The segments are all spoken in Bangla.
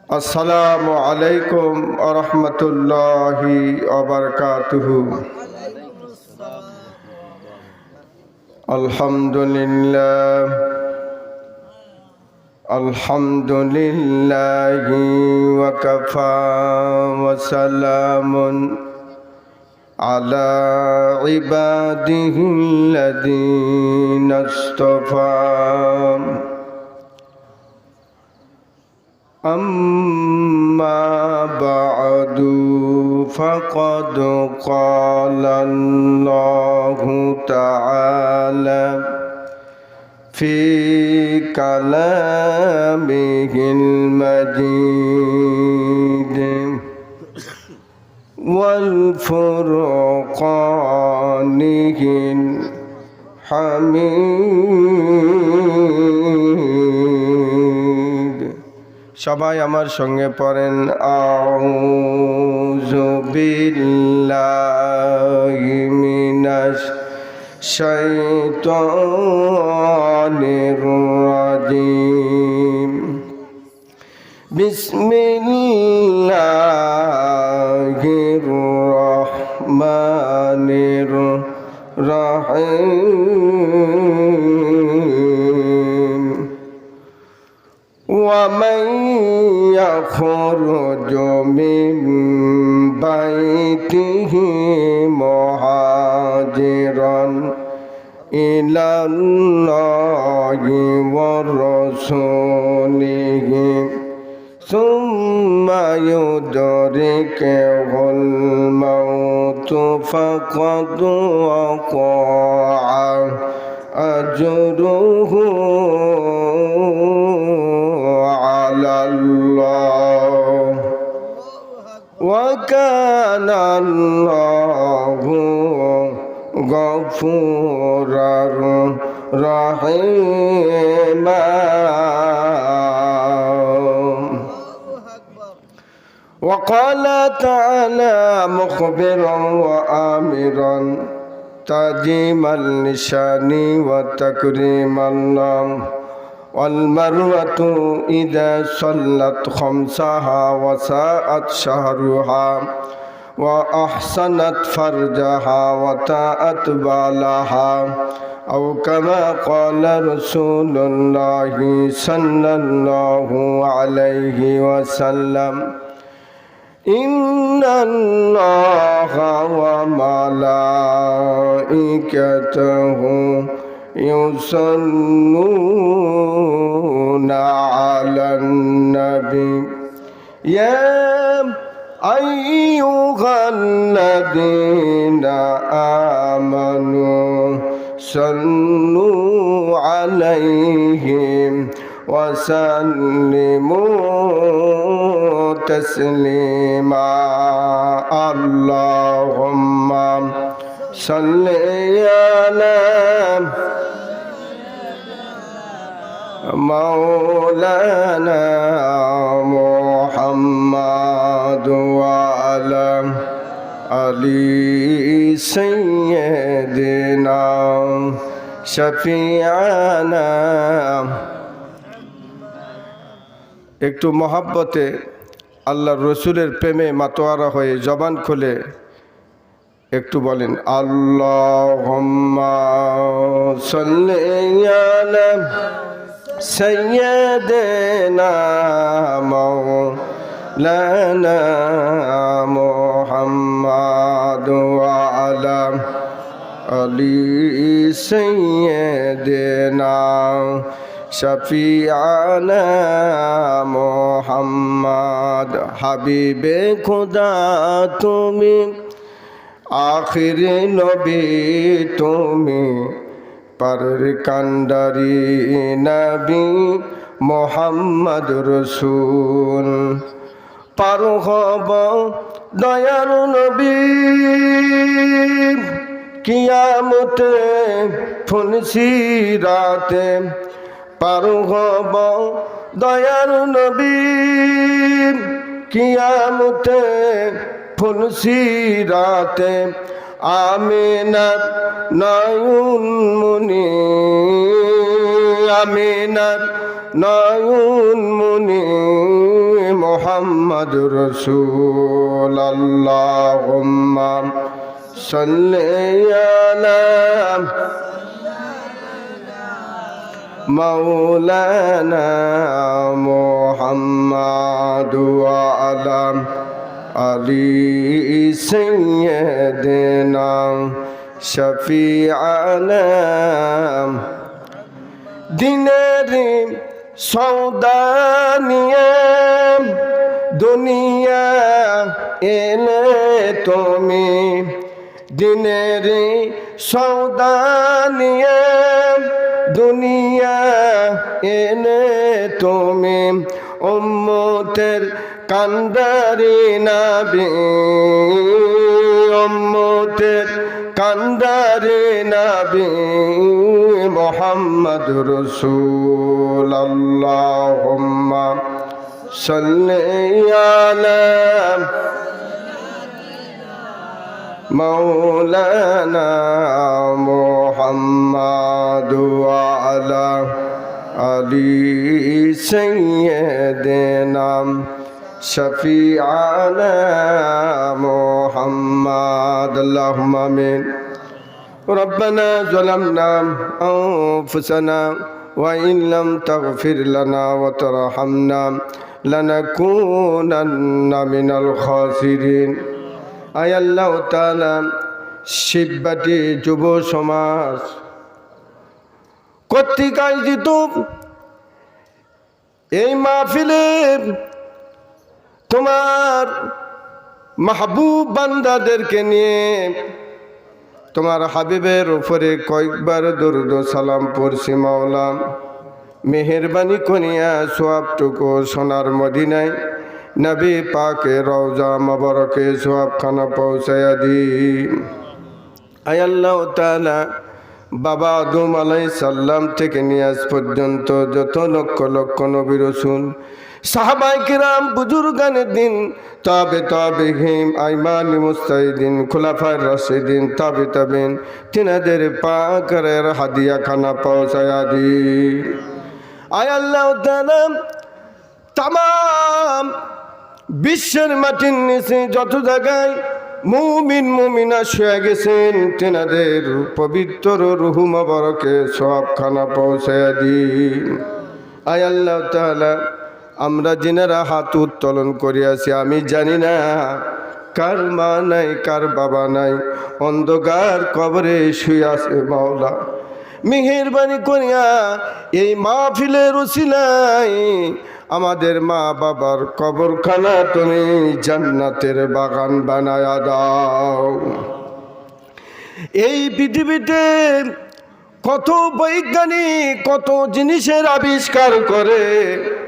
আসসালামু আলাইকুম ওয়া রাহমাতুল্লাহি ওয়া বারাকাতুহু। আলহামদুলিল্লাহি ওয়া কাফা ওয়া সালামুন আলা ইবাদিহিল্লাযীনা ইসতাফা। أما بعد فقد قال الله تعالى في كلامه المجيد والفرقانه الحميد। সবাই আমার সঙ্গে পড়েন আউযু বিল্লাহি মিনাশ শাইতানির রাজিম। বিসমিল্লাহির রহমানির রহিম। ومن يخرج من بيته مهاجرا إلى الله ورسوله ثم يدركه الموت فقد وقع أجره على الله وكان الله غفورا رحيما। وقال تعالى مخبرا وآمرا تعظيم اللسان وتكريم الله. والمرأة إذا صلت خمسها وساءت شهرها وأحسنت فرجها وطاعت بالها أو كما قال رسول الله صلى الله عليه وسلم إن الله وملائكته يصلون على النبي يا أيها الذين آمنوا صلوا عليه وسلموا تسليما. اللهم صل على مولانا محمد وعلى آل سيدنا شفيعنا। একটু মহাব্বতে আল্লাহর রসুলের প্রেমে মাতোয়ারা হয়ে জবান খুলে একটু বলেন আল্লাহুম্মা সাল্লি আলা সাইয়্যিদিনা মাওলানা মুহাম্মাদ ওয়া আলা আলি সাইয়্যিদিনা শফিআনা মুহাম্মাদ। হাবিবে খোদা তুমি আখিরে নবী তুমি পরের কান্ডারি নবী মোহাম্মদ রসুল। পার হব দয়ার নবী কিয়ামতে ফুলসিরাতে। পার হব দয়ার নবী কিয়ামতে ফুলসিরাতে। আমিনার নয়ন মুনি আমিনার নয়ন মুনি মুহাম্মাদুর রাসূলুল্লাহ আল্লাহুম্মা সাল্লি আলা মাওলানা মুহাম্মাদ ওয়া আলা আলি সাইয়্যিদিনা শফিআনা দিনের সওদা নিয়ে দুনিয়া এলে তুমি দিনের সওদা নিয়ে দুনিয়া এলে তুমি উম্মতের কান্দারি নবী উম্মতের কান্দারি নবী মুহাম্মাদুর রাসূলুল্লাহ আল্লাহুম্মা সাল্লি আলা মাওলানা মুহাম্মাদ ওয়া আলা আলি সাইয়্যিদিনা শফিআনা মুহাম্মাদ আল্লাহুম্মা আমিন ربنا ظلمنا أنفسنا وإن لم تغفر لنا وترحمنا لنكونن من الخاسرين আয় আল্লাহ তাআলা শিববাটি যুব সমাজ কর্তৃক আয়োজিত এই মাহফিলে তোমার মাহবুব বান্দাদেরকে নিয়ে তোমার হাবিবের উপরে কয়েকবার দরুদ ও সালাম পড়ছি মাওলা মেহেরবানি করিয়া সওয়াবটুকু সোনার মদিনায় নবী পাকের রওজা মুবারকে সওয়াবখানা পৌঁছায়া দি আয় আল্লাহ তাআলা বাবা আদম আলাইহিস সালাম থেকে নিয়ে আজ পর্যন্ত যত লক্ষ লক্ষ নবী রাসূল সাহাবায়ে কিরাম বুজুর্গানে দিন তাবেঈন আইমানি মুস্তাহিদিন খুলাফায়ে রাশিদিন তাবেঈন তিনাদের পাকের হাদিয়া খানা পৌঁছায়া দি আয় আল্লাহ তাআলা তামাম বিশ্বের মাটির নিচে যত জায়গায় মুমিন মুমিনা শুয়ে গেছেন তেনাদের পবিত্র রূহ মুবারকে সওয়াবখানা পৌঁছায়া দিন আয় আল্লাহ তাআলা আমরা যিনারা হাত উত্তোলন করিয়াছি আমি জানি না কার মা নাই কার বাবা নাই অন্ধকার কবরে শুয়ে আছে মাওলা মেহেরবানি করিয়া এই মাহফিলের উসিলায় আমাদের মা বাবার কবরখানা তুমি জান্নাতের বাগান বানায়া দাও এই পৃথিবীতে কত বৈজ্ঞানিক কত জিনিসের আবিষ্কার করে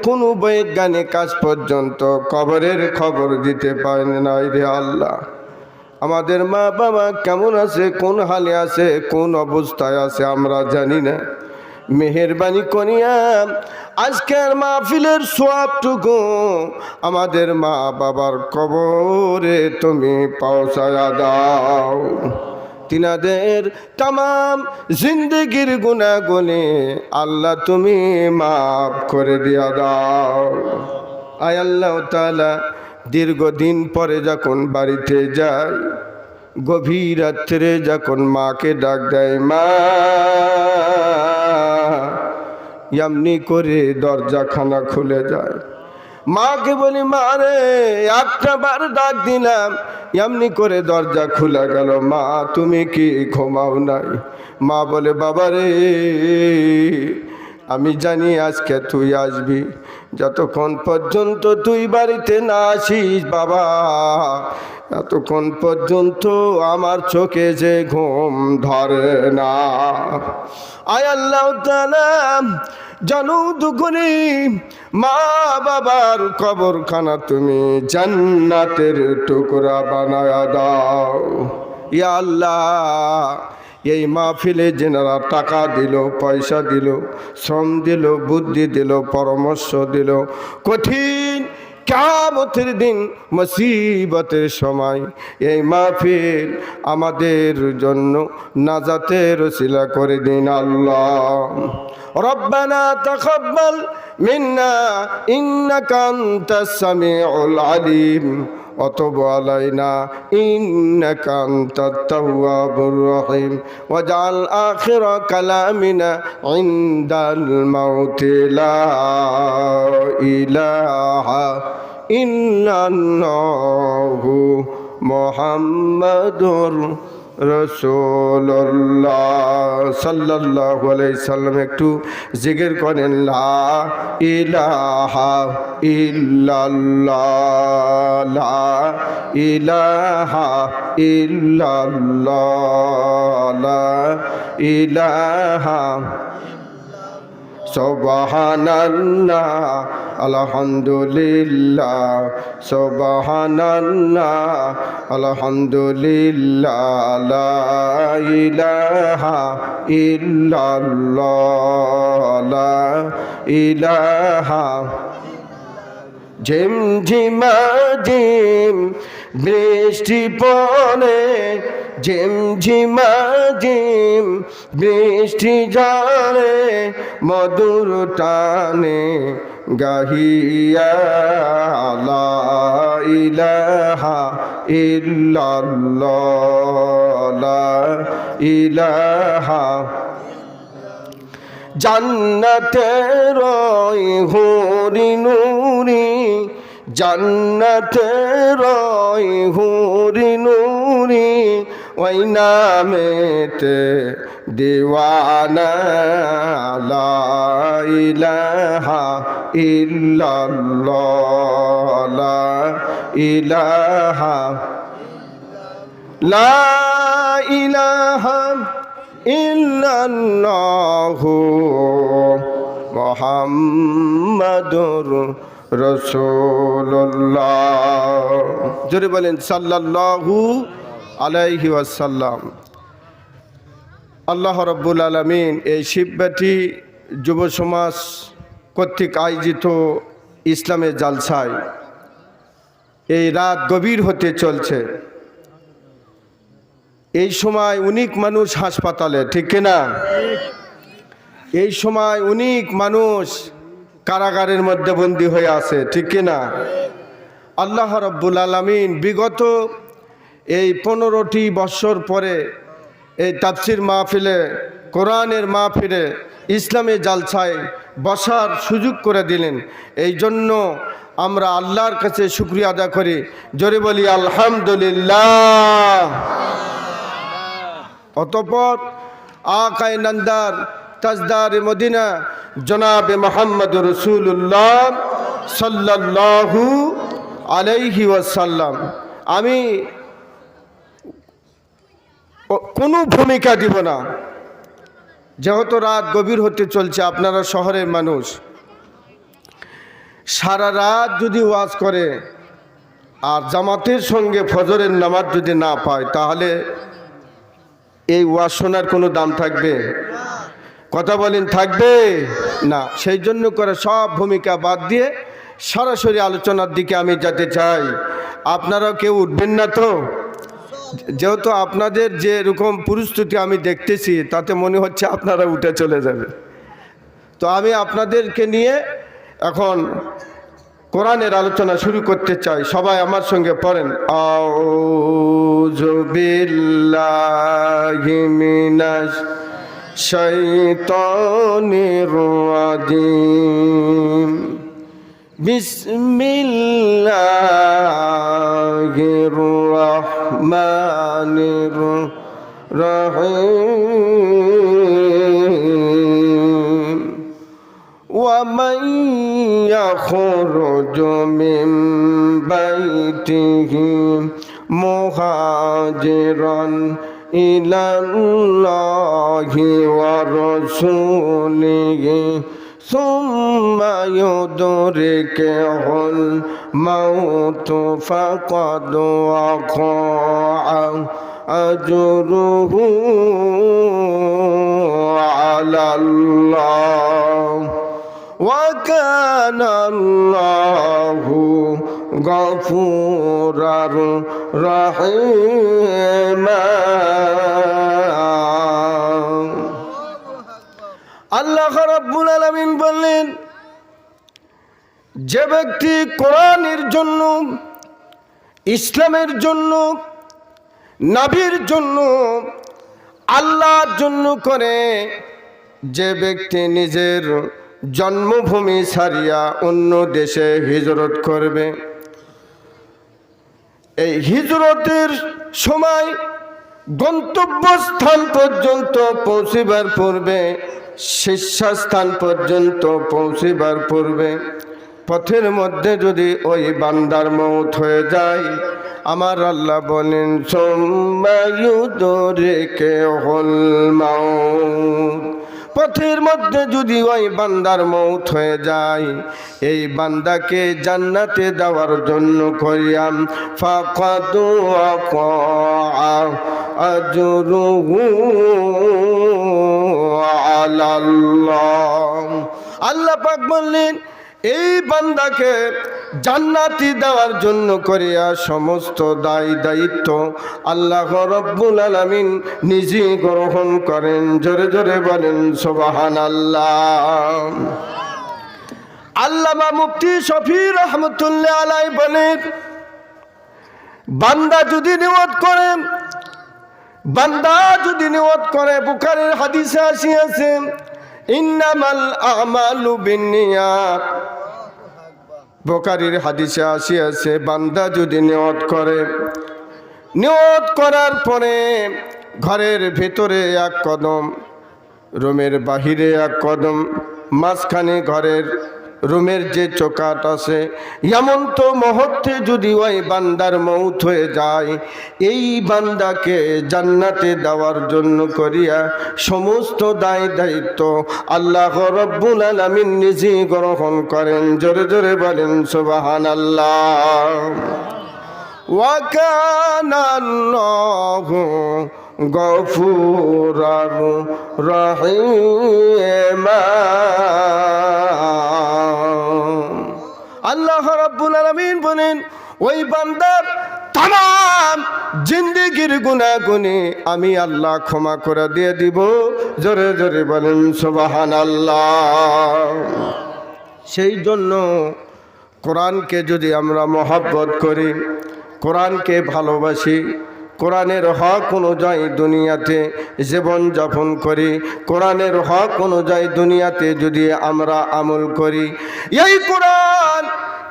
কোন বৈজ্ঞানিক আজ পর্যন্ত কবরের খবর দিতে পারেন নাই রে আল্লাহ আমাদের মা বাবা কেমন আছে কোন হালে আছে কোন অবস্থায় আছে আমরা জানি না মেহেরবানি করিয়া আজকের মাহফিলের সওয়াবটুকু আমাদের মা বাবার কবরে তুমি পৌঁছায়া দাও তিনাদের তামাম জিন্দেগির গুনাহগুলি আল্লাহ তুমি মাফ করে দিয়া দাও আয় আল্লাহ তাআলা দীর্ঘদিন পরে যখন বাড়িতে যাই গভীর রাত্রে যখন মাকে ডাক দেয় মা এমনি করে দরজাখানা খুলে যায় মাকে বলি মা রে একটা বার ডাক দিলাম এমনি করে দরজা খুলে গেল মা তুমি কি ঘুমাও নাই মা বলে বাবা রে আমি জানি আজকে তুই আসবি যতক্ষণ পর্যন্ত তুই বাড়িতে না আসিস বাবা এতক্ষণ পর্যন্ত আমার চোখে যে ঘুম ধরে না আয় আল্লাহ তাআলা জানো দুগুনি মা বাবার কবরখানা তুমি জান্নাতের টুকরা বানায়া দাও ইয়া আল্লাহ এই মাহফিলে যেনারা টাকা দিল পয়সা দিল শ্রম দিল বুদ্ধি দিল পরামর্শ দিল কঠিন কিয়ামতের দিন মুসিবতের সময় এই মাহফিল আমাদের জন্য নাজাতের ওসিলা করে দিন আল্লাহ। রব্বানা তাকাব্বাল মিন্না ইন্নাকা আনতাস সামিউল আলিম وتب علينا إنك أنت التواب الرحيم واجعل آخر كلامنا عند الموت لا إله إلا الله محمد রাসূলুল্লাহ সাল্লাল্লাহু আলাইহি সাল্লাম একটু জিকির করেন লা ইলাহা ইল্লাল্লাহ লা ইলাহা ইল্লাল্লাহ লা ইলাহা সুবহানাল্লাহ আলহামদুলিল্লাহ সুবহানাল্লাহ আলহামদুলিল্লাহ লা ইলাহা ইল্লাল্লাহ লা ইলাহা ঝিমঝিমা ঝিম বৃষ্টি পড়ে ঝিমঝিমা ঝিম বৃষ্টি ঝরে মধুর টানে গাহিয়া লা ইলাহা ইল্লাল্লাহ লা ইলাহা জান্নাতের ওই হুরি নুরি জান্নাতের ওই হুরি নুরি ওই নামেতে দিওয়ানা লা ইলাহা ইল্লাল্লাহ লা ইলাহা লা ইলাহা ইল্লাল্লাহু মুহাম্মাদুর রাসূলুল্লাহ। জোরে বলেন সাল্লাল্লাহু আলাইহি ওয়াসাল্লাম। আল্লাহ রাব্বুল আলামিন এই শিববাটি যুব সমাজ কর্তৃক আয়োজিত ইসলামের জালসায় এই রাত গভীর হতে চলছে। এই সময় অনেক মানুষ হাসপাতালে, ঠিক কিনা? এই সময় অনেক মানুষ কারাগারের মধ্যে বন্দী হয়ে আছে, ঠিক কিনা? আল্লাহ রাব্বুল আলামিন বিগত এই 15টি বছর পরে এই তাফসির মাহফিলে, কোরআনের মাহফিলে, ইসলামের জালসায় বসার সুযোগ করে দিলেন। এই জন্য আমরা আল্লাহর কাছে শুকরিয়া আদায় করি। জোরে বলি আলহামদুলিল্লাহ। অতঃপর আকায়ে নান্দার তাজদার মদিনা জনাবে মুহাম্মদ রাসূলুল্লাহ সাল্লাল্লাহু আলাইহি ওয়াসাল্লাম, আমি কোনো ভূমিকা দিব না, যেহেতু রাত গভীর হতে চলছে। আপনারা শহরের মানুষ, সারা রাত যদি ওয়াজ করে আর জামাতের সঙ্গে ফজরের নামাজ যদি না পায়, তাহলে এই ওয়াজ শোনার কোনো দাম থাকবে? কথা বলেন, থাকবে না। সেই জন্য করে সব ভূমিকা বাদ দিয়ে সরাসরি আলোচনার দিকে আমি যেতে চাই। আপনারাও কেউ উঠবেন না তো? যেহেতু আপনাদের যে এরকম পরিস্থিতি আমি দেখতেছি, তাতে মনে হচ্ছে আপনারা উঠে চলে যাবে। তো আমি আপনাদেরকে নিয়ে এখন কোরআনের আলোচনা শুরু করতে চাই। সবাই আমার সঙ্গে পড়েন, আউযু বিল্লাহি মিনাশ শাইতানির রাজিম, বিসমিল্লাহির রহমানির রহিম, ওয়া মান ইয়াখরুজু মিন বাইতিহি মুহাজিরান ইলাল্লাহি ওয়া রাসূলিহি সুম্মা ইউদরিকুহুল মাউতু ফাকাদ ওয়াকা আজরুহু আলাল্লাহ ওয়া কানা আল্লাহু গফুরার রহিমা। আল্লাহ রাব্বুল আলামিন বললেন, যে ব্যক্তি কোরআনের জন্য, ইসলামের জন্য, নবীর জন্য, আল্লাহর জন্য করে, যে ব্যক্তি নিজের জন্মভূমি ছাড়িয়া অন্য দেশে হিজরত করবে, এই হিজরতের সময় গন্তব্যস্থান পর্যন্ত পৌঁছিবার পূর্বে, শীর্ষস্থান পর্যন্ত পৌঁছিবার পূর্বে পথের মধ্যে যদি ওই বান্দার মওত হয়ে যায়, আমার আল্লাহ বলেন সুম্মা ইউদরিকুহুল মাউত, পথের মধ্যে যদি ওই বান্দার মওত হয়ে যায়, এই বান্দাকে জান্নাতে দেওয়ার জন্য করিয়াম ফাকাদ ওয়াকা আজরুহু আলাল্লাহ। আল্লাহ পাক বললেন, এই বান্দাকে জান্নাতি দেওয়ার জন্য করিয়া সমস্ত দায় দায়িত্ব আল্লাহ রাব্বুল আলামিন নিজে গ্রহণ করেন। জোরে জোরে বলেন সুবহানাল্লাহ। আল্লামা মুফতি শফি রহমতুল্লাহ আলাইহি বলেন, বান্দা যদি নিয়ত করে, বান্দা যদি নিয়ত করে, বুখারীর হাদিসে আসিয়াছে, ইন্নামাল আমালু বিন্নিয়াত, বুখারীর হাদিসে আসিয়াছে, বান্দা যদি নিয়ত করে, নিয়ত করার পরে ঘরের ভেতরে এক কদম, রুমের বাহিরে এক কদম, মাঝখানে ঘরের রুমের যে চৌকাট আছে, এমন তো মুহূর্তে যদি ওই বান্দার মওত হয়ে যায়, এই বান্দাকে জান্নাতে দেওয়ার জন্য করিয়া সমস্ত দায় দায়িত্ব আল্লাহ রাব্বুল আলামিন নিজে গ্রহণ করেন। জোরে জোরে বলেন সুবহানাল্লাহ। ওয়া কানা আল্লাহু গফুরার রহিমা। আল্লাহ রাব্বুল আলামিন বলেন, ওই বান্দার তামাম জিন্দেগির গুনাহগুনি আমি আল্লাহ ক্ষমা করে দিয়ে দিব। জোরে জোরে বলেন সুবহানাল্লাহ। সেই জন্য কোরআনকে যদি আমরা মহব্বত করি, কোরআনকে ভালোবাসি, কোরআনের হক অনুযায়ী দুনিয়াতে জীবন যাপন করি, কোরআনের হক অনুযায়ী দুনিয়াতে যদি আমরা আমল করি, এই কোরআন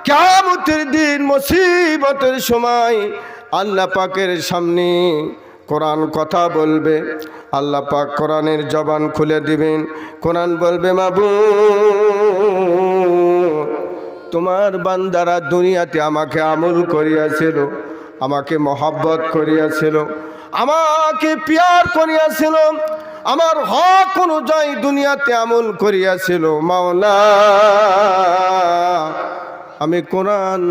কিয়ামতের দিন মুসিবতের সময় আল্লাহ পাকের সামনে কোরআন কথা বলবে। আল্লাহ পাক কোরআনের জবান খুলে দিবেন, কোরআন বলবে, মাবুদ, তোমার বান্দারা দুনিয়াতে আমাকে আমল করিয়াছিল, আমাকে মহব্বত করিয়াছিল, আমাকে প্যার করিয়াছিল, আমার হক অনুযায়ী দুনিয়াতে আমল করিয়াছিল। মাওলা, আমি কোরআন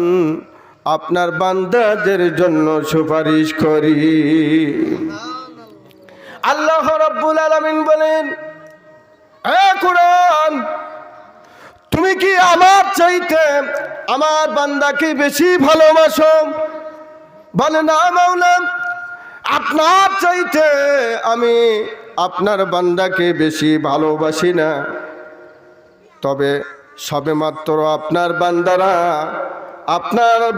আপনার বান্দাদের জন্য সুপারিশ করি। আল্লাহ রাব্বুল আলামিন বলেন, এ কোরআন, তুমি কি আমার চাইতে আমার বান্দাকে বেশি ভালোবাসো? বলে, না মাওলা, আপনার চাইতে আমি আপনার বান্দাকে বেশি ভালোবাসি না, তবে সবেমাত্র আপনার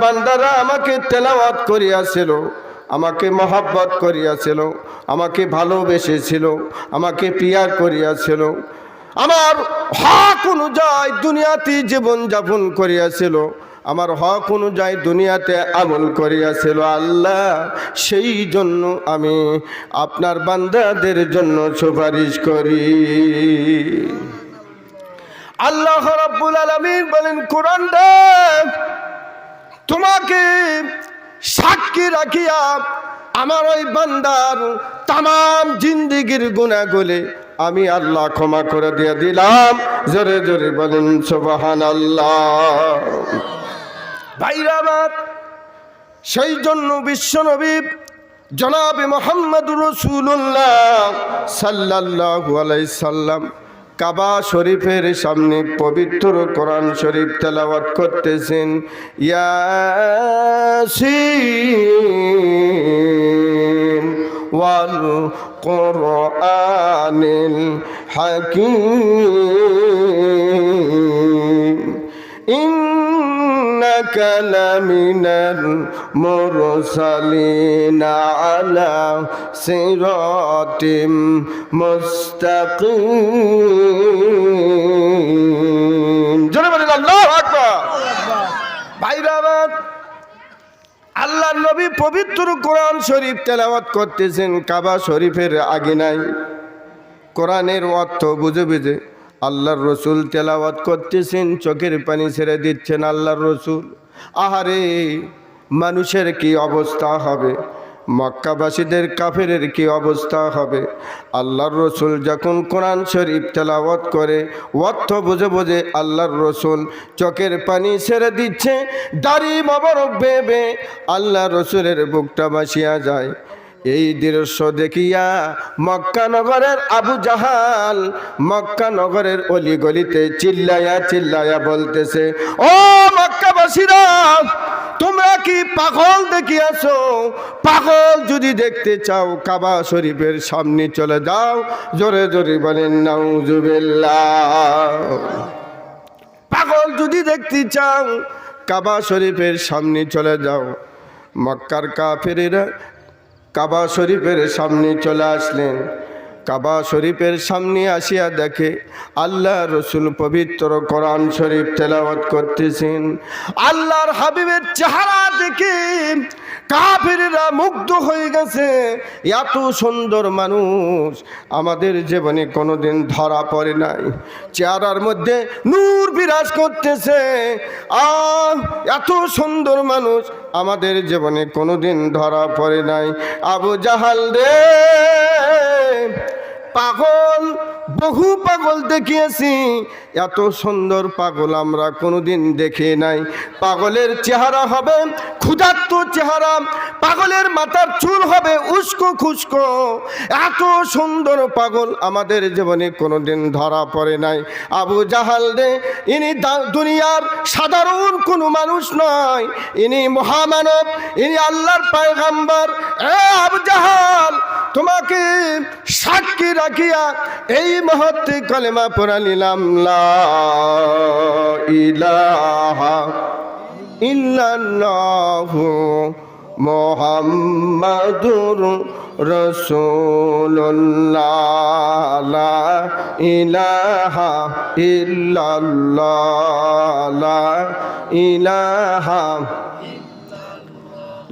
বান্দারা আমাকে তেলাওয়াত করিয়াছিল, আমাকে মহব্বত করিয়াছিল, আমাকে ভালোবেসেছিল, আমাকে পিয়ার করিয়াছিল, আমার হক অনুযায়ী দুনিয়াতে জীবন যাপন করিয়াছিল, আমার হক অনুযায়ী দুনিয়াতে আমল করিয়াছিল। আল্লাহ, সেই জন্য আমি আপনার বান্দাদের জন্য সুপারিশ করি। আল্লাহ রাব্বুল আলামিন বলেন, কোরআন তোমাকে সাক্ষী রাখিয়া আমার ওই বান্দার তামাম জিন্দেগির গুনাহগুলি আমি আল্লাহ ক্ষমা করে দিয়ে দিলাম। জোরে জোরে বলেন সুবহানাল্লাহ। ভাইরা আমার, সেই জন্য বিশ্বনবী জনাবে মুহাম্মদুর রাসূলুল্লাহ সাল্লাল্লাহু আলাইহি সাল্লাম কাবা শরীফের সামনে পবিত্র কোরআন শরীফ তেলাওয়াত করতেছেন। ইয়াসিন ওয়াল কুরআনিল হাকীম ইন্নাকা লামিনাল মুরসালিনা আলা সিরাতিম মুস্তাকিম। জোরে বলেন আল্লাহু আকবার। ভাইরা আমার, আল্লাহর নবী পবিত্র কোরআন শরীফ তেলাওয়াত করতেছেন কাবা শরীফের আগিনায়। কোরআনের অর্থ বুঝে বুঝে আল্লাহর রসুল তেলাওয়াত করতেছেন, চোখের পানি ছেড়ে দিচ্ছেন আল্লাহর রসুল। আহারে, মানুষের কি অবস্থা হবে, মক্কাবাসীদের কাফেরের কি অবস্থা হবে। আল্লাহর রসুল যখন কোরআন শরীফ তেলাওয়াত করে অর্থ বুঝে বুঝে আল্লাহর রসুল চোখের পানি ছেড়ে দিচ্ছে, দাড়ি মোবারক বেবে আল্লাহ রসুলের বুকটা বাসিয়া যায়। এই দৃশ্য দেখিয়া মক্কা নগরের আবু জাহাল মক্কা নগরের অলিগলিতে চিল্লায়া চিল্লায়া বলতেছে, ও মক্কাবাসীরা, তোমরা কি পাগল দেখিয়াছো? পাগল যদি দেখতে চাও কাবা শরীফের সামনে চলে যাও। জোরে জোরে বলেন নাউজুবিল্লাহ। পাগল যদি দেখতে চাও কাবা শরীফের সামনে চলে যাও। মক্কার কাফেরেরা কাবা শরীফের সামনে চলে আসলেন। কাবা শরীফের সামনে আসিয়া দেখে আল্লাহ রসুল পবিত্র কোরআন শরীফ তেলাওয়াত করতেছেন। আল্লাহর হাবিবের চেহারা দেখে কাফেররা মুগ্ধ হয়ে গেছে। এত সুন্দর মানুষ আমাদের জীবনে কোনোদিন ধরা পড়ে নাই। চেহারার মধ্যে নূর বিরাজ করতেছে। এত সুন্দর মানুষ আমাদের জীবনে কোনোদিন ধরা পড়ে নাই। আবু জাহাল রে, পাগল, বহু পাগল দেখিয়েছি, এত সুন্দর পাগল আমরা কোনোদিন দেখি নাই। পাগলের চেহারা হবে ক্ষুধার্ত চেহারা, পাগলের মাথার চুল হবে উস্কো খুস্কো। এত সুন্দর পাগল আমাদের জীবনে কোনোদিন ধরা পড়ে নাই। আবু জাহাল রে, ইনি দুনিয়ার সাধারণ কোনো মানুষ নয়, ইনি মহামানব, ইনি আল্লাহর পয়গম্বর। আবু জাহাল, তোমাকে সাক্ষী রাখিয়া এই মুহূর্তে কলেমা পড়া নিলাম, লা ইলাহা ইল্লাল্লাহু মুহাম্মাদুর রাসূলুল্লাহ, লা ইলাহা ইল্লাল্লাহ, লা ইলাহা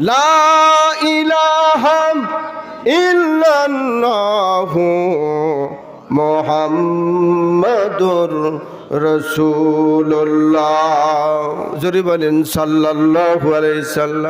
লা ইলাহা ইল্লাল্লাহু মুহাম্মাদুর রাসূলুল্লাহ। জোরে বলেন সাল্লাল্লাহু আলাইহি সাল্লাম।